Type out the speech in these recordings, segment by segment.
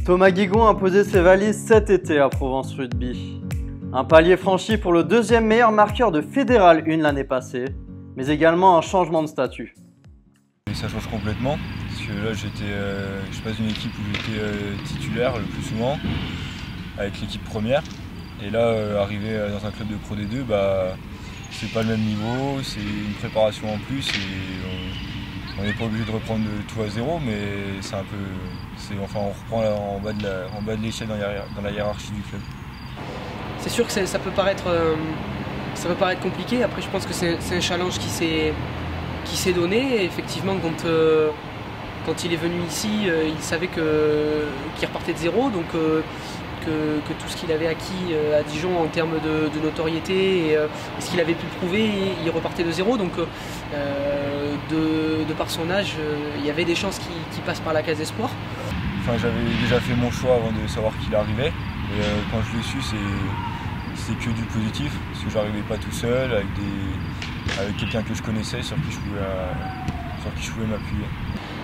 Thomas Guigon a posé ses valises cet été à Provence Rugby. Un palier franchi pour le deuxième meilleur marqueur de Fédéral 1 l'année passée, mais également un changement de statut. Et ça change complètement, parce que là je passe d'une équipe où j'étais titulaire le plus souvent, avec l'équipe première. Et là, arriver dans un club de Pro D2, c'est pas le même niveau, c'est une préparation en plus et on n'est pas obligé de reprendre tout à zéro, mais c'est un peu, on reprend en bas de l'échelle dans la hiérarchie du club. C'est sûr que ça peut paraître compliqué. Après, je pense que c'est un challenge qui s'est donné. Et effectivement, quand il est venu ici, il savait qu'il repartait de zéro, donc que tout ce qu'il avait acquis à Dijon en termes de notoriété et ce qu'il avait pu prouver, il repartait de zéro. Donc de par son âge, il y avait des chances qu'il passe par la case espoir. Enfin, j'avais déjà fait mon choix avant de savoir qu'il arrivait. Et quand je l'ai su, c'est que du positif, parce que j'arrivais pas tout seul, avec quelqu'un que je connaissais, sur qui je pouvais m'appuyer.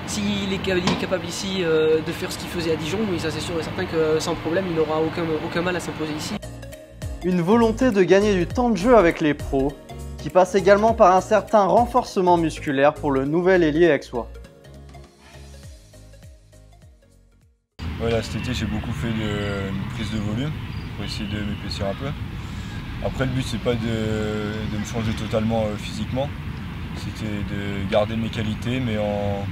S'il est capable ici de faire ce qu'il faisait à Dijon, oui, ça c'est sûr et certain que sans problème, il n'aura aucun mal à s'imposer ici. Une volonté de gagner du temps de jeu avec les pros, qui passe également par un certain renforcement musculaire pour le nouvel ailier aixois. Voilà, cet été j'ai beaucoup fait de prise de volume pour essayer de m'épaissir un peu. Après le but c'est pas de me changer totalement physiquement, c'était de garder mes qualités mais en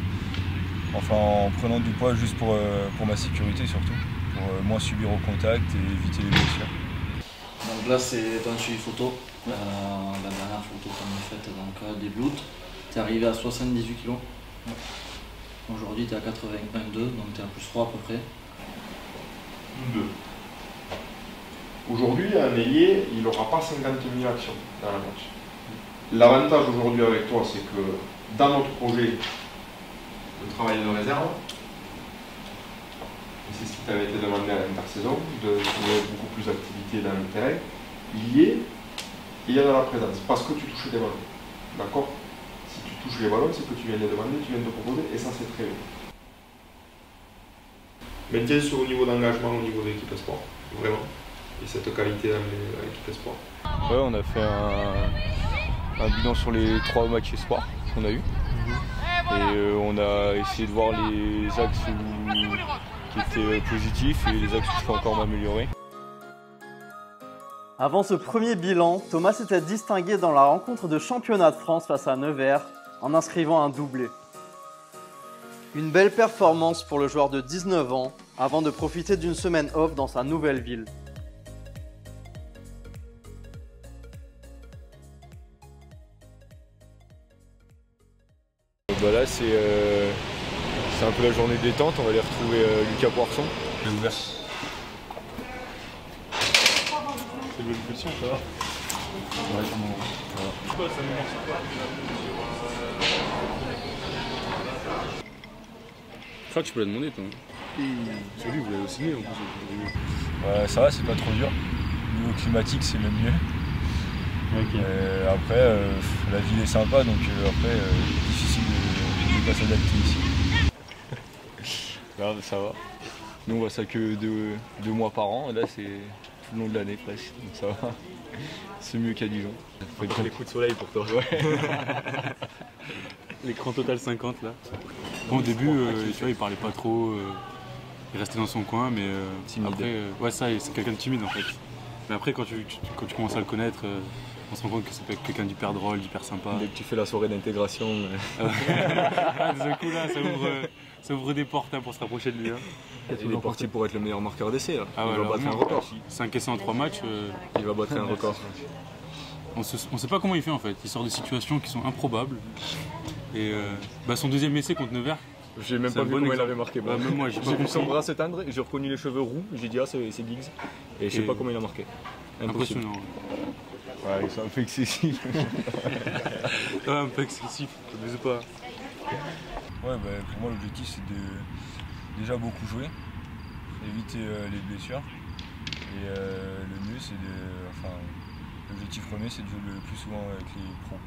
prenant du poids juste pour ma sécurité surtout, pour moins subir au contact et éviter les blessures. Donc là c'est ton suivi photo, la dernière photo qu'on a faite dans le cadre des Bloods. Tu es arrivé à 78 kg. Aujourd'hui tu es à 81,2, donc tu es à plus 3 à peu près. 2. Aujourd'hui, un ailier, il n'aura pas 50 000 actions dans la match. L'avantage aujourd'hui avec toi, c'est que dans notre projet de travail de réserve, et c'est ce qui t'avait été demandé à l'intersaison, de trouver beaucoup plus d'activité dans le terrain, il y est, il y a de la présence, parce que tu touches des ballons. D'accord? Si tu touches les ballons, c'est que tu viens de demander, tu viens de proposer, et ça c'est très bien. Maintiens ce haut niveau d'engagement au niveau de l'équipe espoir, vraiment. Et cette qualité dans l'équipe espoir. Ouais, on a fait un bilan sur les 3 matchs espoir qu'on a eu. Et on a essayé de voir les axes qui étaient positifs et les axes où je peux encore m'améliorer. Avant ce premier bilan, Thomas s'était distingué dans la rencontre de championnat de France face à Nevers en inscrivant un doublé. Une belle performance pour le joueur de 19 ans avant de profiter d'une semaine off dans sa nouvelle ville. Là c'est un peu la journée détente, on va aller retrouver Lucas Poisson. J'ai ouvert. C'est une bonne pression, ça va? Ouais, ça va. Je crois que tu peux la demander, toi. C'est lui, vous l'avez aussi mis en plus. Ouais, ça va, c'est pas trop dur. Niveau climatique, c'est même mieux. Okay. Après, la ville est sympa, donc après, difficile de pas s'adapter ici. Là, ça va. Nous, on voit ça que 2 mois par an, et là, c'est tout le long de l'année presque, donc ça va. C'est mieux qu'à Dijon. Faut être les coups de soleil pour toi. Ouais. L'écran total 50 là. Bon, au début, tu vois, il parlait pas trop, il restait dans son coin, mais après, ouais, ça, c'est quelqu'un de timide en fait. Mais après, quand tu commences à le connaître, on se rend compte que c'est quelqu'un d'hyper drôle, d'hyper sympa. Dès que tu fais la soirée d'intégration. Ah, de ce coup-là, ça ouvre des portes pour se rapprocher de lui. Il est parti pour être le meilleur marqueur d'essai. Ah, il va battre un record. 5 essais en 3 matchs. Il va battre un record. On sait pas comment il fait en fait. Il sort de situations qui sont improbables. Et son deuxième essai contre Nevers. J'ai même pas vu comment il avait marqué. Même moi, j'ai vu son bras se tendre, j'ai reconnu les cheveux roux, j'ai dit ah c'est Giggs. Et je sais pas comment il a marqué. Impressionnant. Ouais, ils sont un peu excessifs. Ouais, un peu excessif, je sais pas. Ouais, pour moi l'objectif c'est de déjà beaucoup jouer, éviter les blessures. Et le mieux c'est l'objectif premier c'est de jouer le plus souvent avec les pros.